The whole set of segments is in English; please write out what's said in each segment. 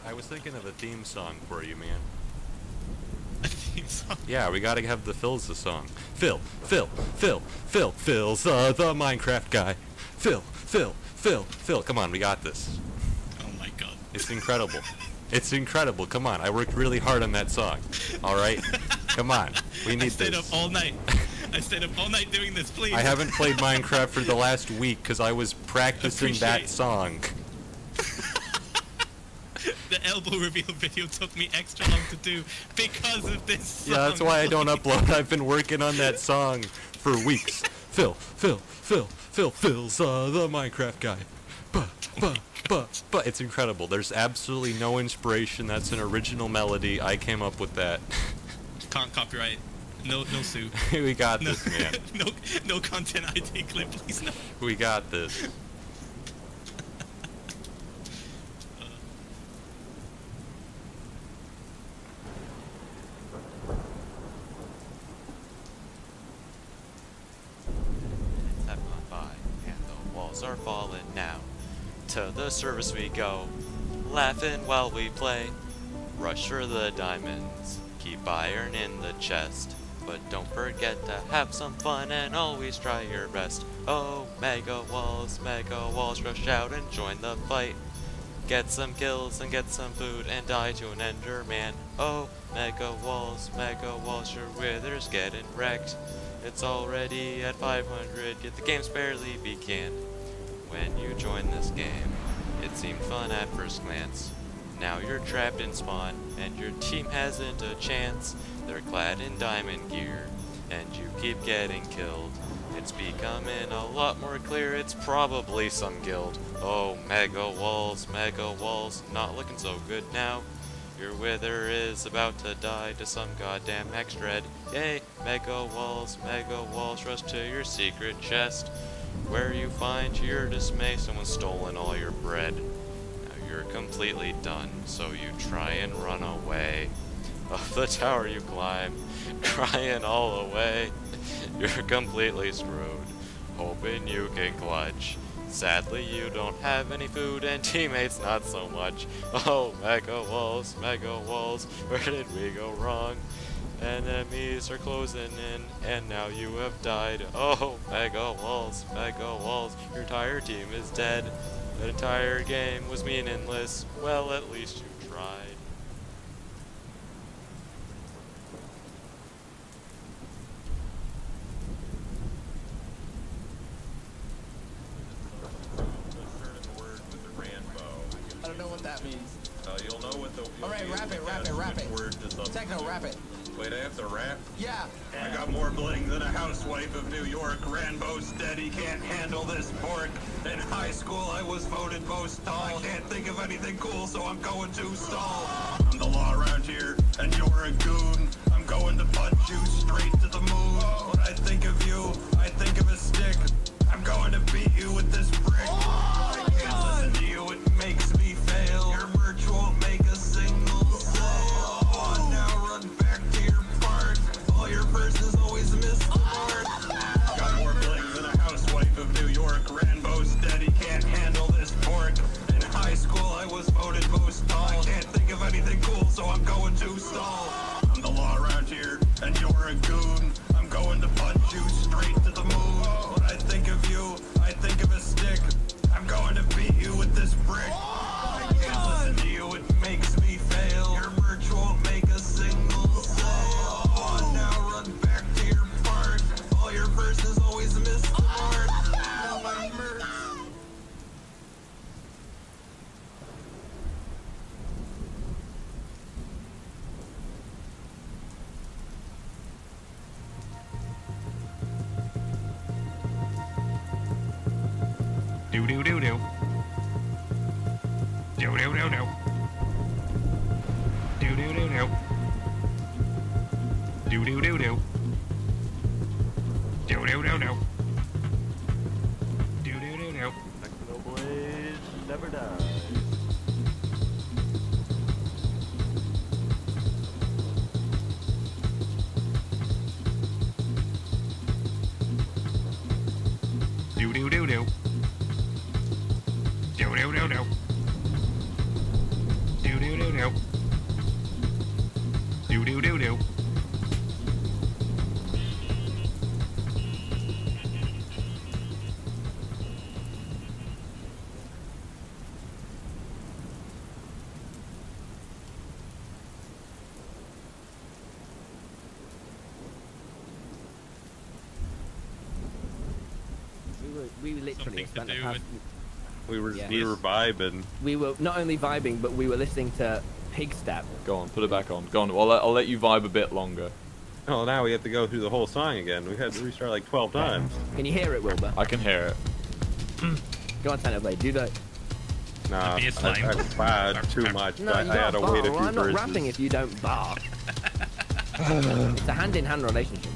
I was thinking of a theme song for you, man. A theme song? Yeah, we gotta have the Philza song. Phil's the Minecraft guy. Phil, come on, we got this. Oh my god. It's incredible. It's incredible. Come on, I worked really hard on that song. All right, come on, we need I stayed this. up all night. I stayed up all night doing this, please. I haven't played Minecraft for the last week because I was practicing that song. The elbow reveal video took me extra long to do because of this song. Yeah, that's why I don't upload. I've been working on that song for weeks. Phil's the Minecraft guy. But it's incredible. There's absolutely no inspiration. That's an original melody. I came up with that. Can't copyright. No sue. We got this, man. No content ID clip, please no. We got this. Have gone by, and the walls are falling now. To the service we go, laughing while we play. Rush for the diamonds, keep iron in the chest. But don't forget to have some fun and always try your best. Oh, Mega Walls, rush out and join the fight. Get some kills and get some food and die to an Enderman. Oh, Mega Walls, your wither's getting wrecked. It's already at 500, yet the game's barely began. When you join this game, it seemed fun at first glance. Now you're trapped in spawn, and your team hasn't a chance. They're clad in diamond gear, and you keep getting killed. It's becoming a lot more clear, it's probably some guild. Oh, Mega Walls, not looking so good now. Your wither is about to die to some goddamn Max Dread. Yay, Mega Walls, rush to your secret chest, where you find to your dismay someone's stolen all your bread. Now you're completely done, so you try and run away. Up the tower you climb, crying all the way. You're completely screwed, hoping you can clutch. Sadly you don't have any food and teammates not so much. Oh, Mega Walls, where did we go wrong? Enemies are closing in, and now you have died. Oh, Mega Walls, your entire team is dead. The entire game was meaningless. Well, at least you tried. I don't know what that means. You'll know what the... Alright, rap it. Word to something. Techno, rap it. Wait, I have to rap? Yeah. I got more bling than a housewife of New York. Rambo's dead, he can't handle this pork. In high school, I was voted most tall. Can't think of anything cool, so I'm going to stall. I'm the law around here, and you're a goon. I'm going to punch you straight to the moon. When I think of you, I think of a stick. I'm going to beat you with this brick. I can't listen to you, it makes me fail. Your merch won't make a single sale. Now run back to your park. All your verses always miss the mark. Got more bling than a housewife of New York. Rambo's dead, he can't handle this pork. In high school, I was voted most tall. I can't think of anything cool, so I'm going to stall. I'm the law around here, and you're a goon. I'm going to punch you straight to the moon. When I think of you, I think of a stick. I'm going to beat you with this brick. I can't listen to you, it makes me fail. Your merch won't make a single sale. Now run back to your park. All your verses always miss the mark. Now my merch. Do do do do. Do do do do. Do do do do. Do do do do. Do do do do. Do do do do. Technoblade never dies. Do do do do. Do do do do. Do we literally Something to spent the do past. with- We were vibing. We were not only vibing, but we were listening to Pig Step. Go on, put it back on. Go on. I'll let you vibe a bit longer. Oh, now we have to go through the whole song again. We had to restart like 12 times. Can you hear it, Wilbur? I can hear it. Go on, Technoblade, do that. Nah, The bass line. I fired too much. No, I you had don't to wait a bark. few I'm not verses. rapping if you don't bark. It's a hand-in-hand relationship.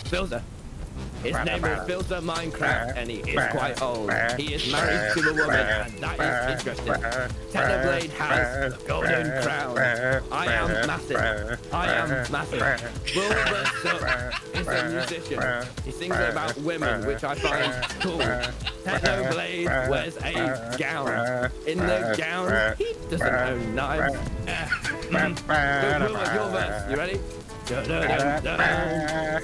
Filter. His name is Filter Minecraft, and he is quite old. He is married to a woman, and that is interesting. Technoblade has the golden crown. I am massive. I am massive. Wilbur Sook is a musician. He sings about women, which I find cool. Technoblade wears a gown. In the gown, he doesn't own knives. Go, Wilbur, your verse. You ready? Dun-dun-dun-dun.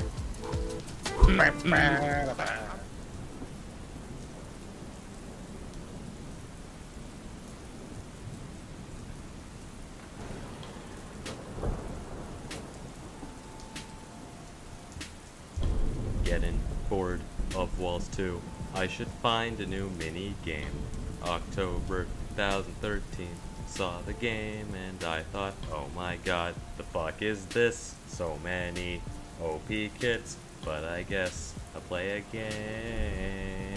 Getting bored of Walls 2. I should find a new mini game. October 2013. Saw the game and I thought, oh my god, the fuck is this? So many OP kits, but I guess I'll play a game.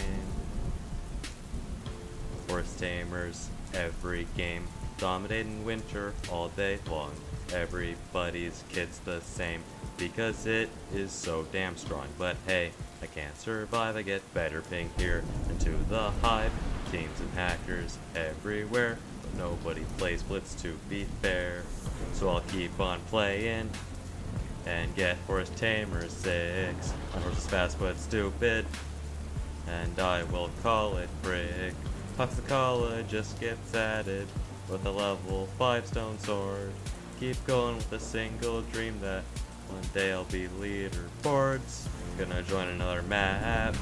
Horse Tamers, every game. Dominating winter all day long. Everybody's kit's the same because it is so damn strong. But hey, I can't survive, I get better ping here. Into the hive, teams and hackers everywhere. But nobody plays Blitz to be fair. So I'll keep on playing and get Horse Tamer 6. My horse is fast but stupid, and I will call it brick. Toxicology just gets added with a level 5 stone sword. Keep going with a single dream that one day I'll be leaderboards. Gonna join another map,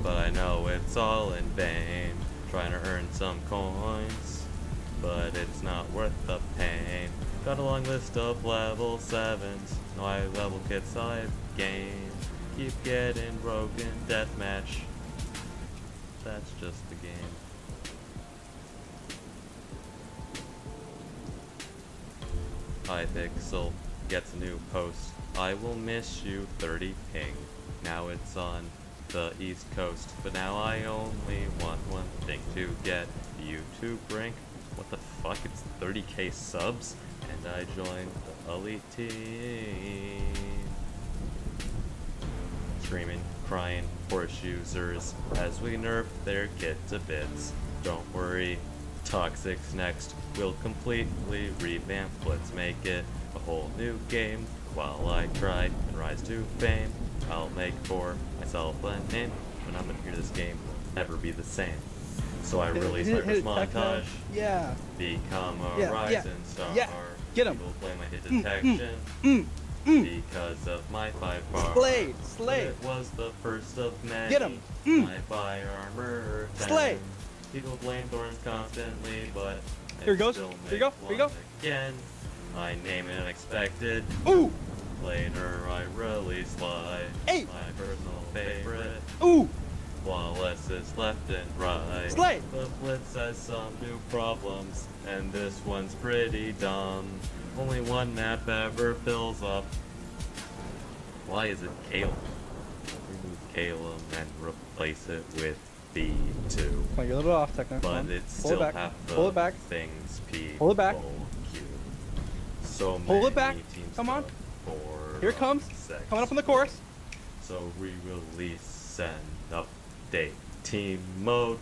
but I know it's all in vain. Trying to earn some coins, but it's not worth the pain. Got a long list of level 7s, no high level kits I've gained. Keep getting broken deathmatch, that's just the game. Hypixel gets a new post. I will miss you 30 ping. Now it's on the East Coast, but now I only want one thing to get YouTube rank. What the fuck? It's 30k subs, and I joined the elite team. Screaming, crying, horse users as we nerf their kit to bits. Don't worry, Toxic's next. We'll completely revamp. Let's make it a whole new game. While I try and rise to fame, I'll make for myself a name. When I'm gonna hear this game, will never be the same. So I release my first montage. Yeah. Become a Yeah, rising star. yeah. Get 'em. People play my hit detection. Because of my 5 bar. Slay. It was the first of many. Get 'em. My fire armor. Slay. People blame Thorns constantly, but Here I goes. still Here you go. make Here you go. one Again, I name it unexpected. Ooh. Later I release Sly. Hey. My personal favorite. Ooh. Flawless is left and right. Slay. The Blitz has some new problems, and this one's pretty dumb. Only one map ever fills up. Why is it Caleb? Remove Caleb and replace it with B2. Come on, you're a little off, Techno. Come But on. it's Pull it still back. half the Pull it back. things people Pull it back. queue. So Pull it many back. teams Come on. stuck for Here it comes. sex. Coming up on the course. So re-release and update team mode.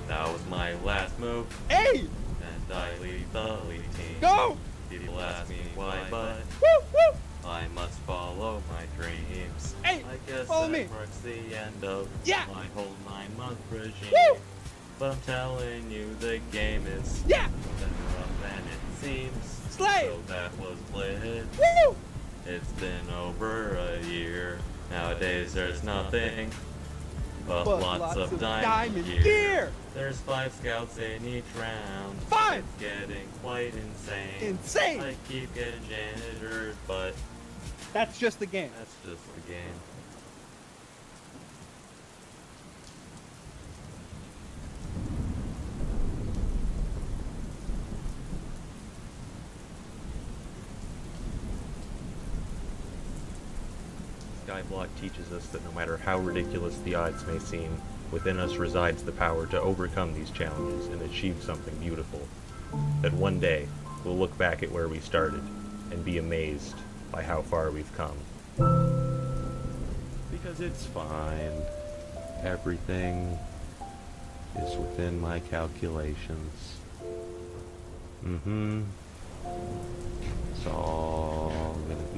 That was my last move, Hey. and I lead the lead team. Go. People ask me why, but Woo. Woo. I must follow my dreams. Hey, I guess follow that me. marks the end of Yeah. my whole 9-month regime. Woo. But I'm telling you, the game is Yeah. better than it seems. Slay. So that was lit. Woo. It's been over a year. Nowadays there's nothing but lots of diamond gear. There's 5 scouts in each round. 5! It's getting quite insane. Insane! I keep getting janitors, but That's just the game. that's just the game. Skyblock teaches us that no matter how ridiculous the odds may seem, within us resides the power to overcome these challenges and achieve something beautiful. That one day, we'll look back at where we started and be amazed by how far we've come. Because it's fine. Everything is within my calculations. It's all gonna be